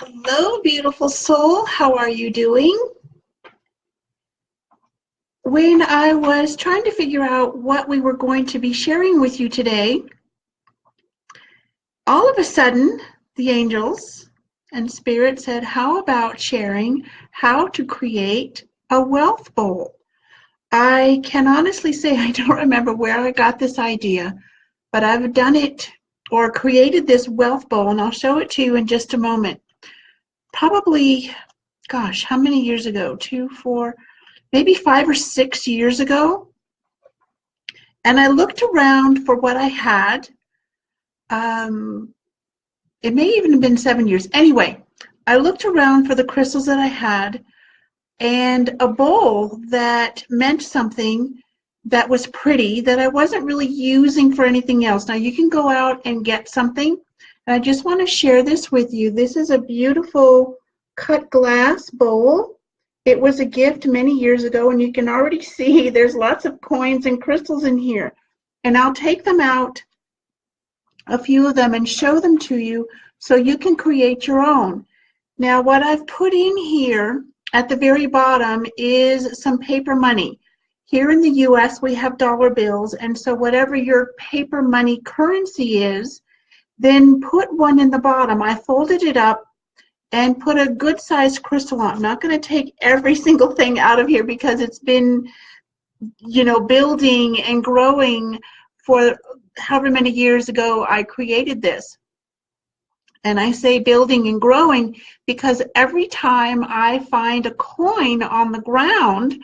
Hello, beautiful soul. How are you doing? When I was trying to figure out what we were going to be sharing with you today, all of a sudden, the angels and spirit said, how about sharing how to create a wealth bowl? I can honestly say I don't remember where I got this idea, but I've done it or created this wealth bowl, and I'll show it to you in just a moment. Probably, gosh, how many years ago? 2, 4, maybe 5 or 6 years ago. And I looked around for what I had. It may even have been 7 years. Anyway, I looked around for the crystals that I had and a bowl that meant something that was pretty that I wasn't really using for anything else. Now you can go out and get something. And I just want to share this with you. This is a beautiful cut glass bowl. It was a gift many years ago, and you can already see there's lots of coins and crystals in here. And I'll take them out, a few of them, and show them to you so you can create your own. Now, what I've put in here at the very bottom is some paper money. Here in the US, we have dollar bills, and so whatever your paper money currency is, then put one in the bottom. I folded it up and put a good sized crystal on. I'm not going to take every single thing out of here because it's been, building and growing for however many years ago I created this. And I say building and growing because every time I find a coin on the ground,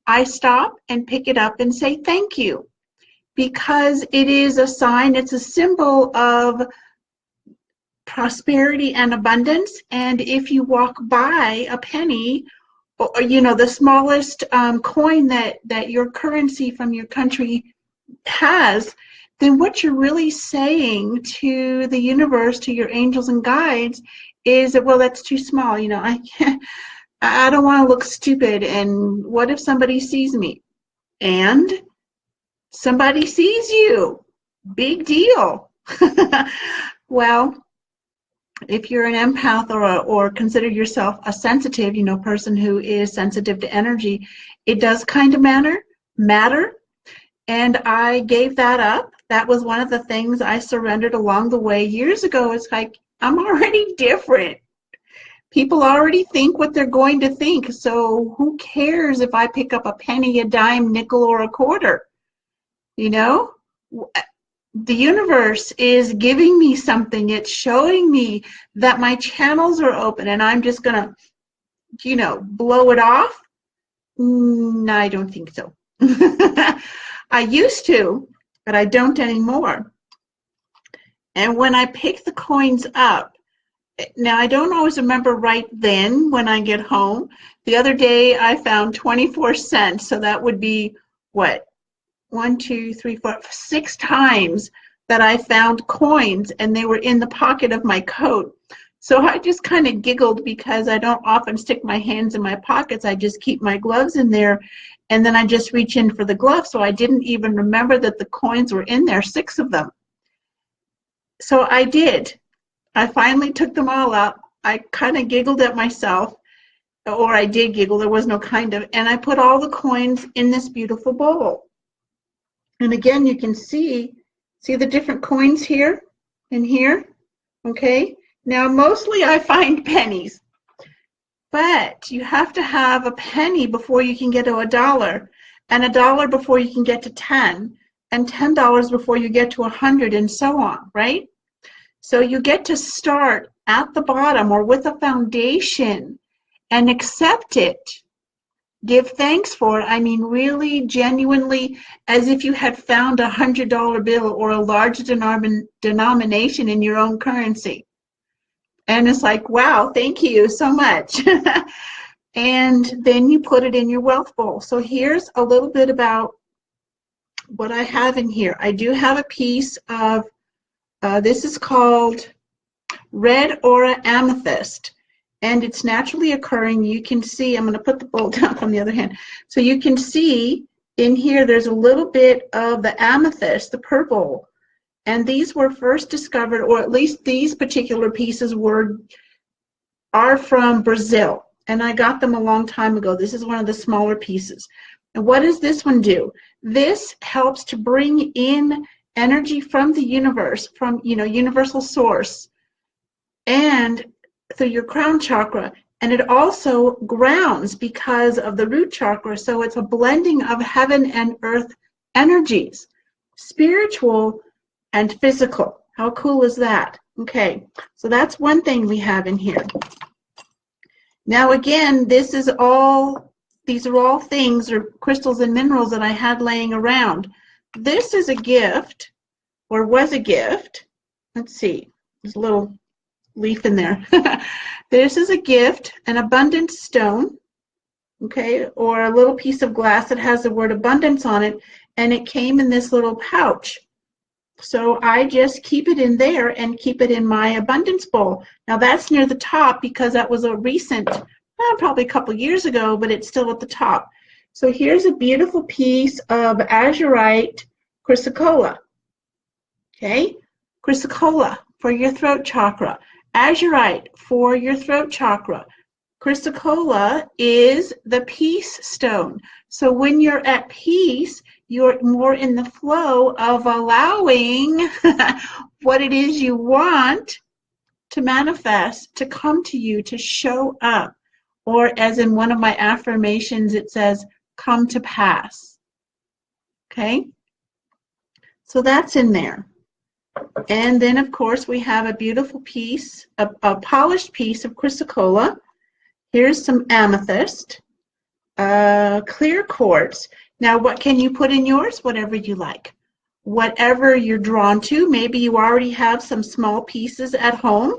I stop and pick it up and say thank you, because it is a sign, it's a symbol of prosperity and abundance. And if you walk by a penny, or the smallest coin that your currency from your country has, then what you're really saying to the universe, to your angels and guides, is that, well, that's too small. I don't want to look stupid. And what if somebody sees me? And somebody sees you. Big deal. Well, if you're an empath or consider yourself a sensitive, person who is sensitive to energy, it does kind of matter. And I gave that up. That was one of the things I surrendered along the way years ago. It's like, I'm already different. People already think what they're going to think. So who cares if I pick up a penny, a dime, nickel, or a quarter? The universe is giving me something. It's showing me that my channels are open, and I'm just going to, blow it off. No, I don't think so. I used to, but I don't anymore. And when I pick the coins up, now I don't always remember right then when I get home. The other day I found 24 cents, so that would be what? 1, 2, 3, 4, 6 times that I found coins, and they were in the pocket of my coat. So I just kind of giggled because I don't often stick my hands in my pockets. I just keep my gloves in there, and then I just reach in for the glove. So I didn't even remember that the coins were in there, 6 of them. So I did. I finally took them all out. I kind of giggled at myself, or I did giggle. There was no kind of, and I put all the coins in this beautiful bowl. And again, you can see the different coins here and here, okay? Now, mostly I find pennies, but you have to have a penny before you can get to $1, and $1 before you can get to 10, and $10 before you get to 100, and so on, right? So you get to start at the bottom or with a foundation and accept it. Give thanks for it. I mean, really, genuinely, as if you had found a $100 bill or a large denomination in your own currency. And it's like, wow, thank you so much. And then you put it in your wealth bowl. So here's a little bit about what I have in here. I do have a piece of, this is called red aura amethyst. And it's naturally occurring. You can see, I'm going to put the bowl down from the other hand. So you can see in here, there's a little bit of the amethyst, the purple. And these were first discovered, or at least these particular pieces were are from Brazil, and I got them a long time ago. This is one of the smaller pieces. And what does this one do? This helps to bring in energy from the universe, from, you know, universal source, and through your crown chakra. And it also grounds because of the root chakra. So it's a blending of heaven and earth energies, spiritual and physical. How cool is that? Okay, so that's one thing we have in here. Now again, these are all things or crystals and minerals that I had laying around. This is a gift, or was a gift. Let's see, there's a little leaf in there. This is a gift, an abundance stone, okay, or a little piece of glass that has the word abundance on it, and it came in this little pouch. So I just keep it in there and keep it in my abundance bowl. Now that's near the top because that was a recent, probably a couple years ago, but it's still at the top. So here's a beautiful piece of azurite chrysocolla. Okay, chrysocolla for your throat chakra. Azurite for your throat chakra. Chrysocolla is the peace stone. So when you're at peace, you're more in the flow of allowing what it is you want to manifest, to come to you, to show up. Or as in one of my affirmations, it says, come to pass. Okay? So that's in there. And then, of course, we have a beautiful piece, a polished piece of chrysocolla. Here's some amethyst, clear quartz. Now, what can you put in yours? Whatever you like. Whatever you're drawn to. Maybe you already have some small pieces at home,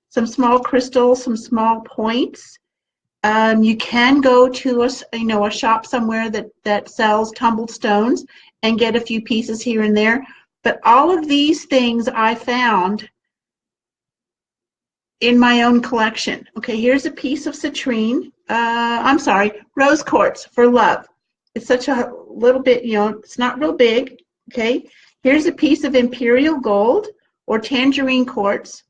some small crystals, some small points. You can go to a shop somewhere that sells tumbled stones and get a few pieces here and there. But all of these things I found in my own collection. Okay, here's a piece of citrine. Rose quartz for love. It's such a little bit, it's not real big. Okay, here's a piece of imperial gold or tangerine quartz.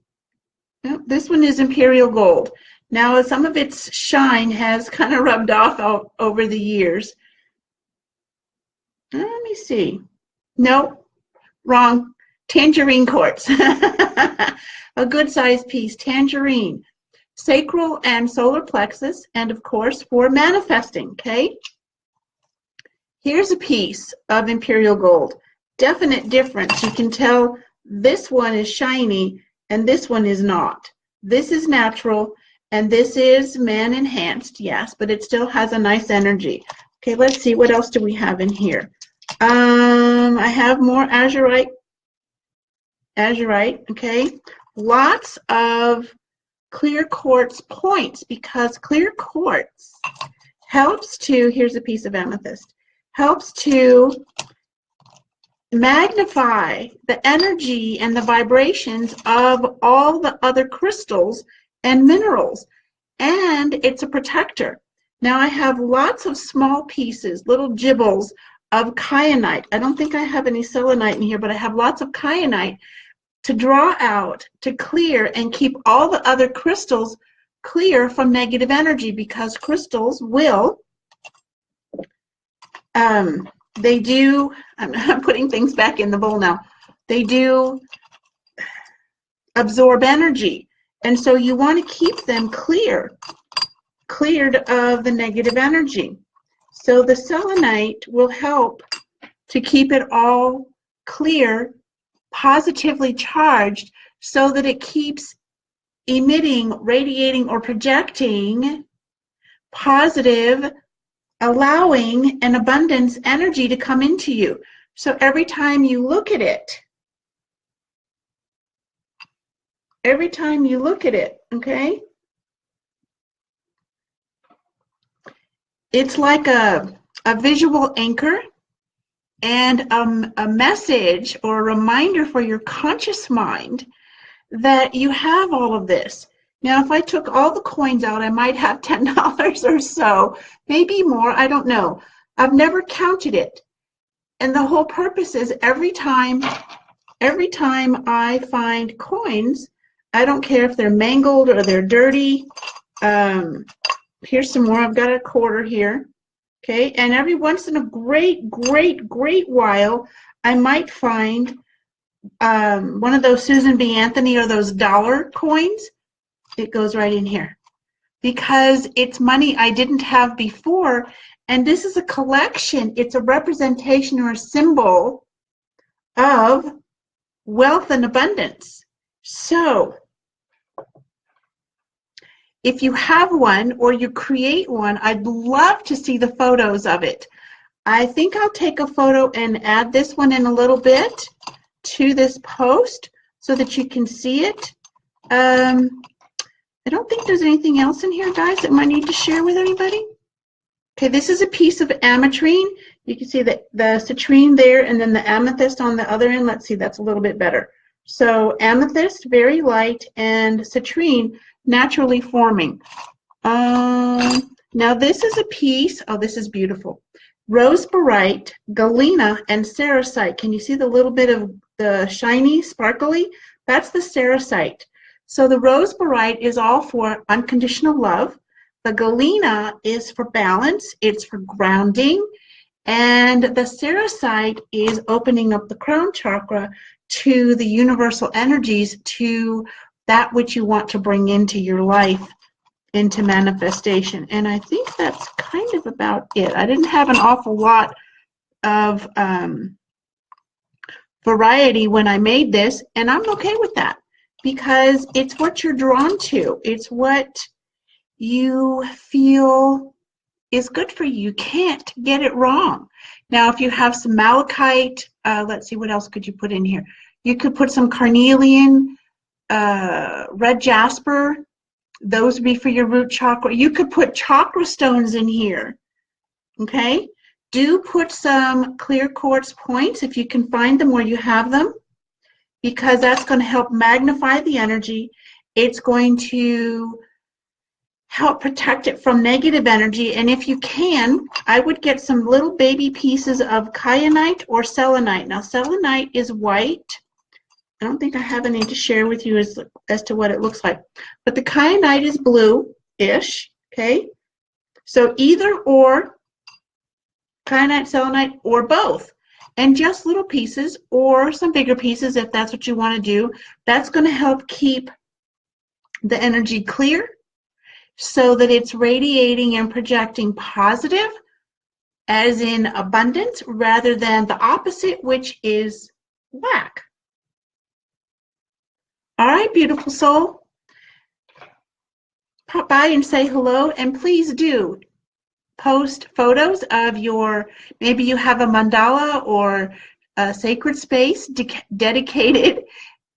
This one is imperial gold. Now, some of its shine has kind of rubbed off over the years. Let me see. Nope. Wrong. Tangerine quartz. A good sized piece. Tangerine. Sacral and solar plexus, and of course for manifesting. Okay. Here's a piece of imperial gold. Definite difference. You can tell this one is shiny and this one is not. This is natural and this is man enhanced, yes, but it still has a nice energy. Okay, let's see, what else do we have in here? I have more azurite, okay? Lots of clear quartz points because clear quartz helps to, here's a piece of amethyst, helps to magnify the energy and the vibrations of all the other crystals and minerals, and it's a protector. Now I have lots of small pieces, little gibbles of kyanite. I don't think I have any selenite in here, but I have lots of kyanite to draw out, to clear, and keep all the other crystals clear from negative energy, because crystals will, they do, I'm putting things back in the bowl now, they do absorb energy. And so you want to keep them cleared of the negative energy. So the selenite will help to keep it all clear, positively charged, so that it keeps emitting, radiating, or projecting positive, allowing an abundance energy to come into you. So every time you look at it, okay, it's like a visual anchor and a message or a reminder for your conscious mind that you have all of this. Now, if I took all the coins out, I might have $10 or so, maybe more, I don't know. I've never counted it. And the whole purpose is every time I find coins, I don't care if they're mangled or they're dirty, Here's some more. I've got a quarter here. Okay, and every once in a great while, I might find one of those Susan B. Anthony or those dollar coins. It goes right in here because it's money I didn't have before, and this is a collection. It's a representation or a symbol of wealth and abundance. So if you have one or you create one, I'd love to see the photos of it. I think I'll take a photo and add this one in a little bit to this post so that you can see it. I don't think there's anything else in here, guys, that might need to share with anybody. Okay, this is a piece of ametrine. You can see the citrine there and then the amethyst on the other end. Let's see, that's a little bit better. So amethyst, very light, and citrine, naturally forming. Now this is a piece, oh, this is beautiful. Rose barite, galena, and cerussite. Can you see the little bit of the shiny, sparkly? That's the cerussite. So the rose barite is all for unconditional love. The galena is for balance. It's for grounding. And the cerussite is opening up the crown chakra to the universal energies, to that which you want to bring into your life, into manifestation. And I think that's kind of about it. I didn't have an awful lot of variety when I made this, and I'm okay with that because it's what you're drawn to. It's what you feel is good for you. You can't get it wrong. Now, if you have some malachite, let's see, what else could you put in here? You could put some carnelian, red jasper. Those would be for your root chakra. You could put chakra stones in here, okay? Do put some clear quartz points if you can find them where you have them, because that's going to help magnify the energy. It's going to help protect it from negative energy. And if you can, I would get some little baby pieces of kyanite or selenite. Now, selenite is white. I don't think I have any to share with you as to what it looks like. But the kyanite is blue-ish, okay? So either or, kyanite, selenite, or both. And just little pieces or some bigger pieces if that's what you want to do. That's going to help keep the energy clear so that it's radiating and projecting positive, as in abundance, rather than the opposite, which is lack. All right, beautiful soul. Pop by and say hello, and please do post photos of your, maybe you have a mandala or a sacred space dedicated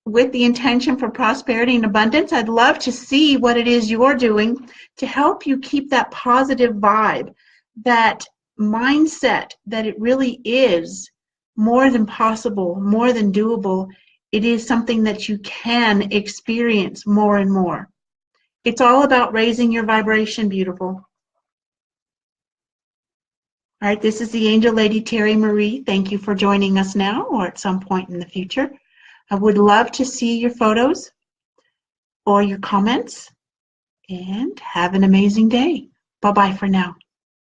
with the intention for prosperity and abundance. I'd love to see what it is you're doing to help you keep that positive vibe, that mindset that it really is more than possible, more than doable. It is something that you can experience more and more. It's all about raising your vibration, beautiful. All right, this is the Angel Lady Terrie Marie. Thank you for joining us now or at some point in the future. I would love to see your photos or your comments, and have an amazing day. Bye-bye for now.